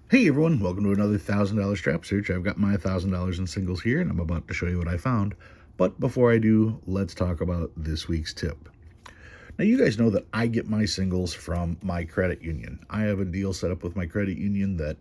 Hey everyone, welcome to another $1,000 strap search. I've got my $1,000 in singles here and I'm about to show you what I found. But before I do, let's talk about this week's tip. Now, you guys know that I get my singles from my credit union. I have a deal set up with my credit union that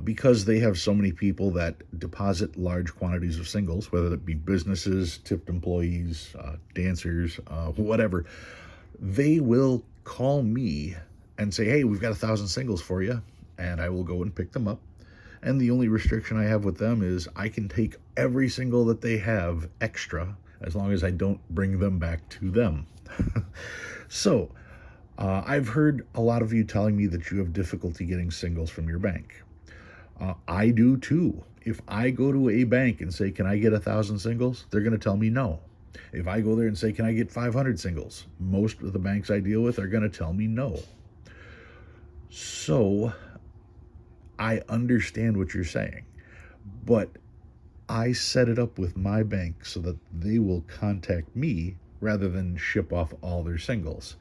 because they have so many people that deposit large quantities of singles, whether it be businesses, tipped employees, dancers, whatever, they will call me and say, hey, we've got 1,000 singles for you. And I will go and pick them up. And the only restriction I have with them is I can take every single that they have extra as long as I don't bring them back to them. So, I've heard a lot of you telling me that you have difficulty getting singles from your bank. I do too. If I go to a bank and say, can I get 1,000 singles? They're going to tell me no. If I go there and say, can I get 500 singles? Most of the banks I deal with are going to tell me no. So I understand what you're saying, but I set it up with my bank so that they will contact me rather than ship off all their singles.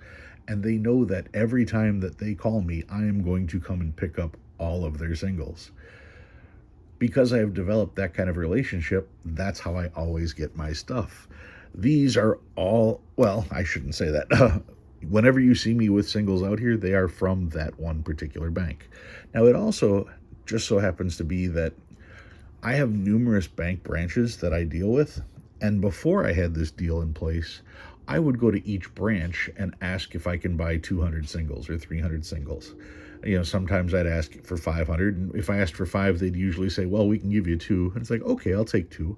And they know that every time that they call me, I am going to come and pick up all of their singles. Because I have developed that kind of relationship, that's how I always get my stuff. These are all, well, I shouldn't say that. Whenever you see me with singles out here, they are from that one particular bank. Now, it also just so happens to be that I have numerous bank branches that I deal with. And before I had this deal in place, I would go to each branch and ask if I can buy 200 singles or 300 singles. Sometimes I'd ask for 500. And if I asked for five, they'd usually say, well, we can give you two. And it's like, okay, I'll take two.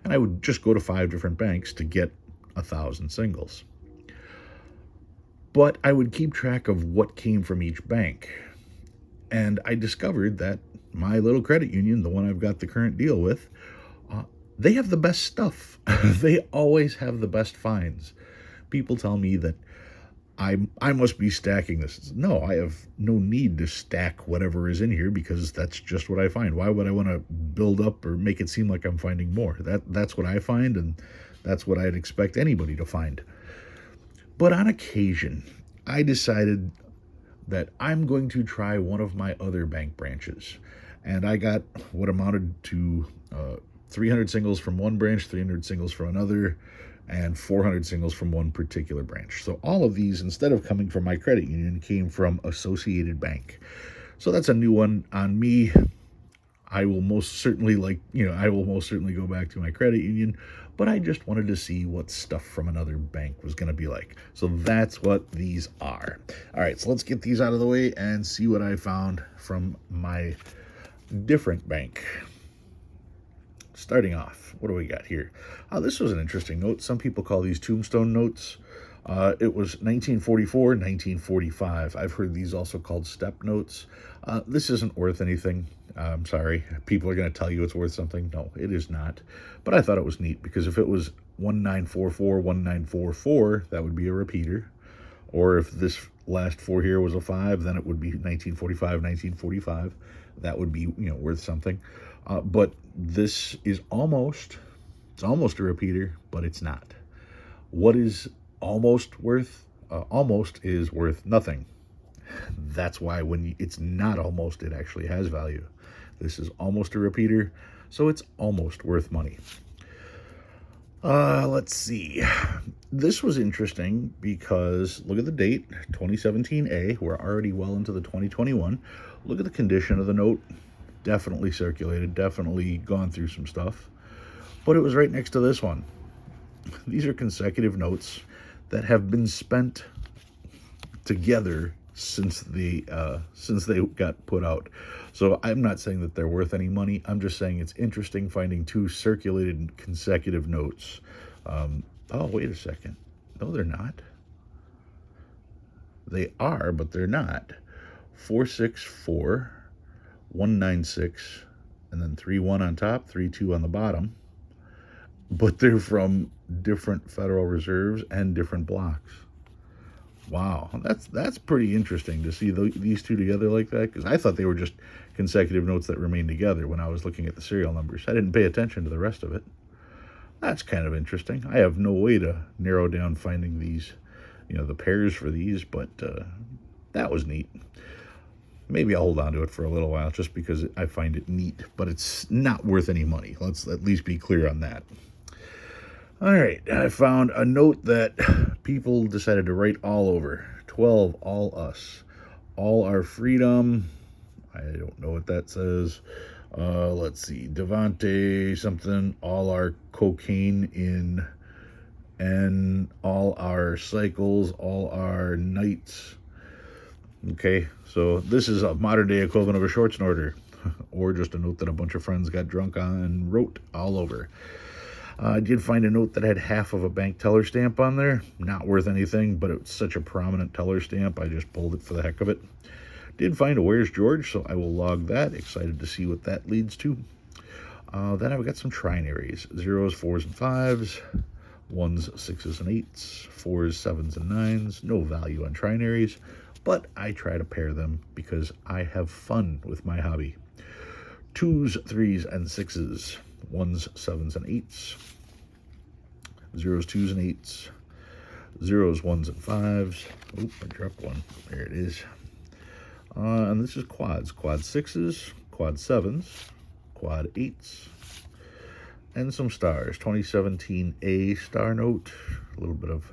And I would just go to five different banks to get 1,000 singles. But I would keep track of what came from each bank. And I discovered that my little credit union, the one I've got the current deal with, they have the best stuff. They always have the best finds. People tell me that I must be stacking this. No, I have no need to stack whatever is in here because that's just what I find. Why would I want to build up or make it seem like I'm finding more? That's what I find, and that's what I'd expect anybody to find. But on occasion, I decided that I'm going to try one of my other bank branches. And I got what amounted to 300 singles from one branch, 300 singles from another, and 400 singles from one particular branch. So all of these, instead of coming from my credit union, came from Associated Bank. So that's a new one on me. I will most certainly I will most certainly go back to my credit union, but I just wanted to see what stuff from another bank was going to be like. So that's what these are. All right, so let's get these out of the way and see what I found from my different bank. Starting off, what do we got here? This was an interesting note. Some people call these tombstone notes. It was 1944, 1945. I've heard these also called step notes. This isn't worth anything. I'm sorry. People are going to tell you it's worth something. No, it is not. But I thought it was neat because if it was 1944, 1944, that would be a repeater. Or if this last four here was a 5, then it would be 1945, 1945. That would be, worth something. But this is it's almost a repeater, but it's not. What is almost worth? Almost is worth nothing. That's why when it's not almost, it actually has value. This is almost a repeater, so it's almost worth money. Let's see. This was interesting because look at the date, 2017A. We're already well into the 2021. Look at the condition of the note. Definitely circulated, definitely gone through some stuff. But it was right next to this one. These are consecutive notes that have been spent together since they got put out. So I'm not saying that they're worth any money. I'm just saying it's interesting finding two circulated consecutive notes. Oh, wait a second. No, they're not. They are, but they're not. 464, 196, and then 31 on top, 32 on the bottom. But they're from different Federal Reserves and different blocks. Wow, that's pretty interesting to see these two together like that, because I thought they were just consecutive notes that remained together when I was looking at the serial numbers. I didn't pay attention to the rest of it. That's kind of interesting. I have no way to narrow down finding these, the pairs for these, but that was neat. Maybe I'll hold on to it for a little while just because I find it neat, but it's not worth any money. Let's at least be clear on that. All right, I found a note that people decided to write all over. 12, all us. All our freedom. I don't know what that says. Let's see. Devante something. All our cocaine in. And all our cycles. All our nights. Okay, so this is a modern day equivalent of a short snorter. Or just a note that a bunch of friends got drunk on and wrote all over. I did find a note that had half of a bank teller stamp on there. Not worth anything, but it's such a prominent teller stamp, I just pulled it for the heck of it. Did find a Where's George, so I will log that. Excited to see what that leads to. Then I've got some trinaries. 0s, 4s, and 5s. 1s, 6s, and 8s. 4s, 7s, and 9s. No value on trinaries, but I try to pair them because I have fun with my hobby. 2s, 3s, and 6s. 1s, 7s, and 8s. 0s, 2s, and 8s. 0s, 1s, and 5s. Oop, I dropped one. There it is. And this is quads. Quad 6s, quad 7s, quad 8s, and some stars. 2017 A star note. A little bit of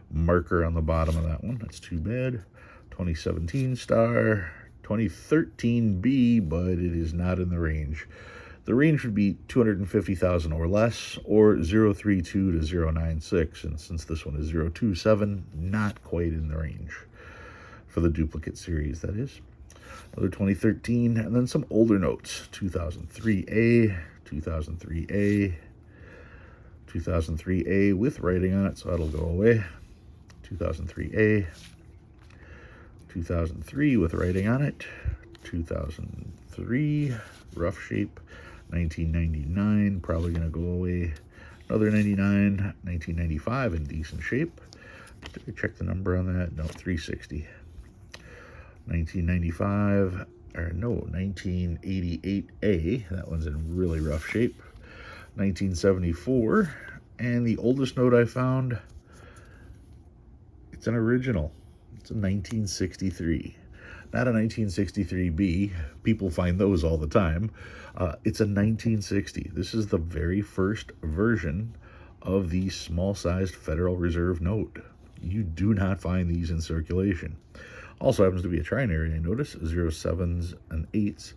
marker on the bottom of that one. That's too bad. 2017 star. 2013 B, but it is not in the range. The range would be 250,000 or less, or 032 to 096, and since this one is 027, not quite in the range. For the duplicate series, that is. Another 2013, and then some older notes. 2003A, 2003A, 2003A with writing on it, so that'll go away. 2003A, 2003 with writing on it. 2003, rough shape. 1999, probably going to go away. Another 99, 1995 in decent shape. Did I check the number on that? No, 360. 1995, or no, 1988A. That one's in really rough shape. 1974, and the oldest note I found, it's an original. It's a 1963. Not a 1963B. People find those all the time. It's a 1960. This is the very first version of the small-sized Federal Reserve note. You do not find these in circulation. Also happens to be a trinary, I notice, 07s and 8s.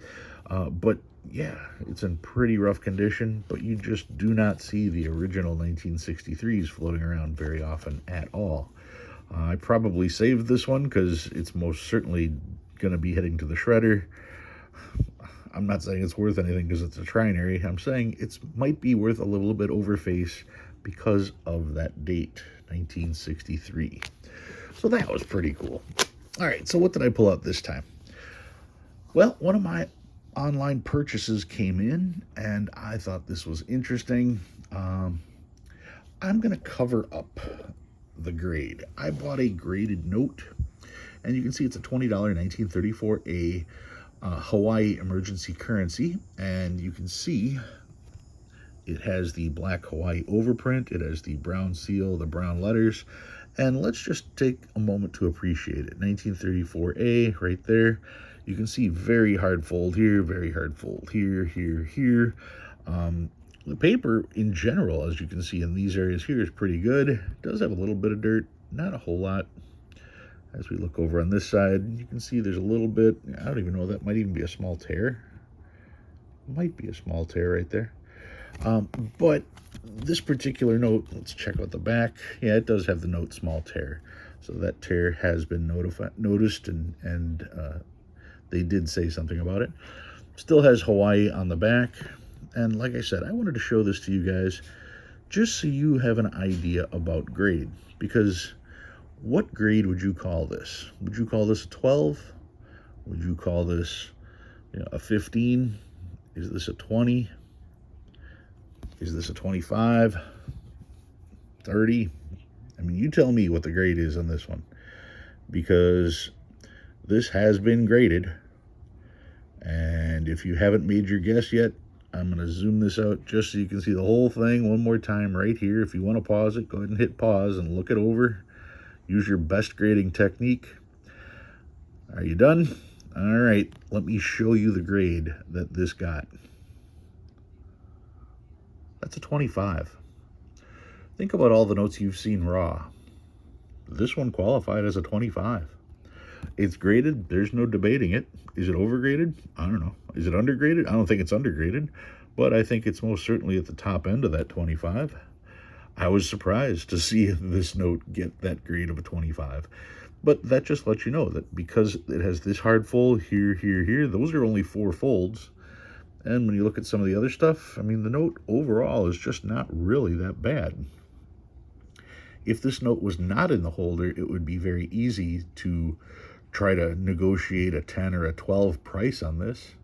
But yeah, it's in pretty rough condition, but you just do not see the original 1963s floating around very often at all. I probably saved this one because it's most certainly going to be heading to the shredder. I'm not saying it's worth anything because it's a trinary. I'm saying it might be worth a little bit over face because of that date, 1963. So that was pretty cool. All right, so what did I pull out this time? Well, one of my online purchases came in, and I thought this was interesting. I'm going to cover up the grade. I bought a graded note, and you can see it's a $20 1934A Hawaii emergency currency, and you can see it has the black Hawaii overprint, it has the brown seal, the brown letters, and let's just take a moment to appreciate it. 1934A right there. You can see very hard fold here, very hard fold here, here. The paper in general, as you can see in these areas here, is pretty good. It does have a little bit of dirt, not a whole lot. As we look over on this side, you can see there's a little bit, I don't even know, that might even be a small tear. Might be a small tear right there. But this particular note, let's check out the back. Yeah, it does have the note small tear. So that tear has been noticed, and they did say something about it. Still has Hawaii on the back. And like I said, I wanted to show this to you guys just so you have an idea about grade. Because what grade would you call this? Would you call this a 12? Would you call this, a 15? Is this a 20? Is this a 25? 30? I mean, you tell me what the grade is on this one. Because this has been graded. And if you haven't made your guess yet, I'm going to zoom this out just so you can see the whole thing one more time right here. If you want to pause it, go ahead and hit pause and look it over. Use your best grading technique. Are you done? All right, let me show you the grade that this got. That's a 25. Think about all the notes you've seen raw. This one qualified as a 25. It's graded. There's no debating it. Is it overgraded? I don't know. Is it undergraded? I don't think it's undergraded, but I think it's most certainly at the top end of that 25. I was surprised to see this note get that grade of a 25. But that just lets you know that because it has this hard fold here, here, here, those are only 4 folds. And when you look at some of the other stuff, I mean, the note overall is just not really that bad. If this note was not in the holder, it would be very easy to try to negotiate a 10 or a 12 price on this.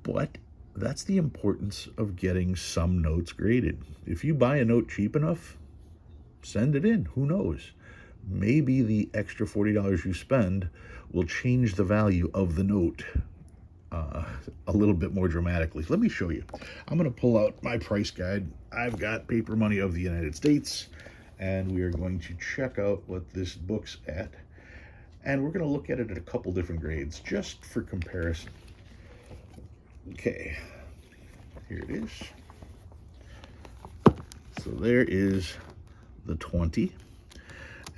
But that's the importance of getting some notes graded. If you buy a note cheap enough, send it in. Who knows? Maybe the extra $40 you spend will change the value of the note a little bit more dramatically. Let me show you. I'm going to pull out my price guide. I've got paper money of the United States, and we are going to check out what this book's at. And we're going to look at it at a couple different grades just for comparison. Okay, here it is. So there is the 20.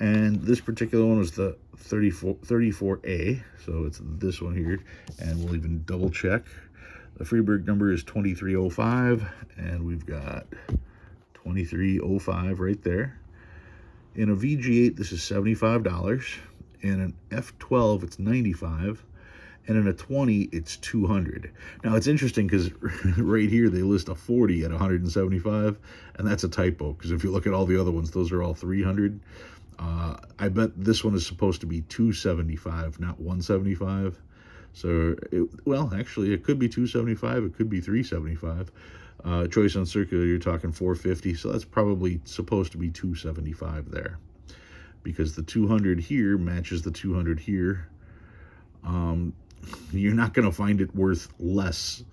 And this particular one was the 34A, so it's this one here. And we'll even double check. The Freeburg number is 2305, and we've got 2305 right there. In a VG8, this is $75. In an F12, it's $95. And in a 20, it's $200. Now, it's interesting because right here, they list a 40 at $175, and that's a typo, because if you look at all the other ones, those are all $300. I bet this one is supposed to be $275, not $175. So, well, actually, it could be $275, it could be $375. Choice on circular, you're talking $450, so that's probably supposed to be $275 there, because the 200 here matches the 200 here. You're not going to find it worth less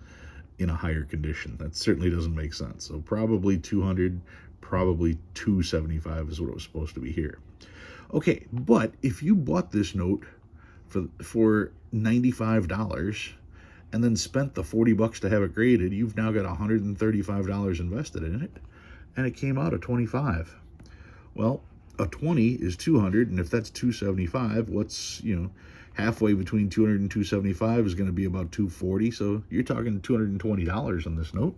in a higher condition. That certainly doesn't make sense. So probably 200, probably 275 is what it was supposed to be here. Okay, but if you bought this note for $95 and then spent the $40 to have it graded, you've now got $135 invested in it, and it came out at 25. Well, a 20 is 200, and if that's 275, what's, halfway between 200 and 275 is going to be about 240, so you're talking $220 on this note.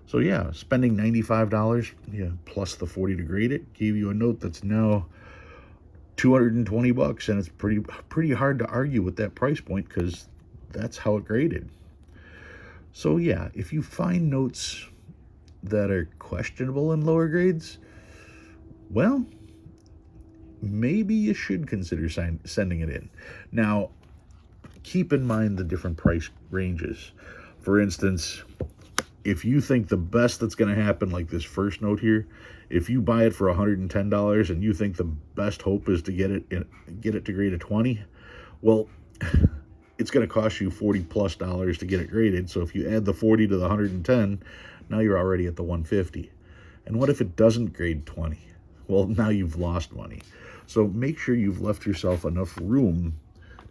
So yeah, spending $95, plus the 40 to grade it, gave you a note that's now $220, and it's pretty hard to argue with that price point because that's how it graded. So yeah, if you find notes that are questionable in lower grades, well, maybe you should consider sending it in. Now, keep in mind the different price ranges. For instance, if you think the best that's going to happen, like this first note here, if you buy it for $110 and you think the best hope is to get it to grade a 20, well, it's going to cost you $40+ to get it graded. So if you add the 40 to the 110, now you're already at the 150. And what if it doesn't grade 20? Well, now you've lost money. So make sure you've left yourself enough room.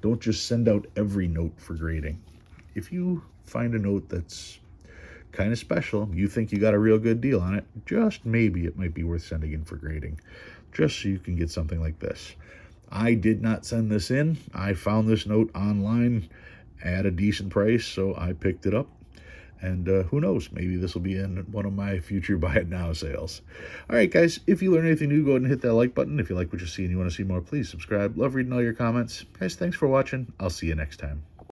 Don't just send out every note for grading. If you find a note that's kind of special, you think you got a real good deal on it, just maybe it might be worth sending in for grading, just so you can get something like this. I did not send this in. I found this note online at a decent price, so I picked it up. And who knows, maybe this will be in one of my future Buy It Now sales. All right, guys, if you learned anything new, go ahead and hit that like button. If you like what you see and you want to see more, please subscribe. Love reading all your comments. Guys, thanks for watching. I'll see you next time.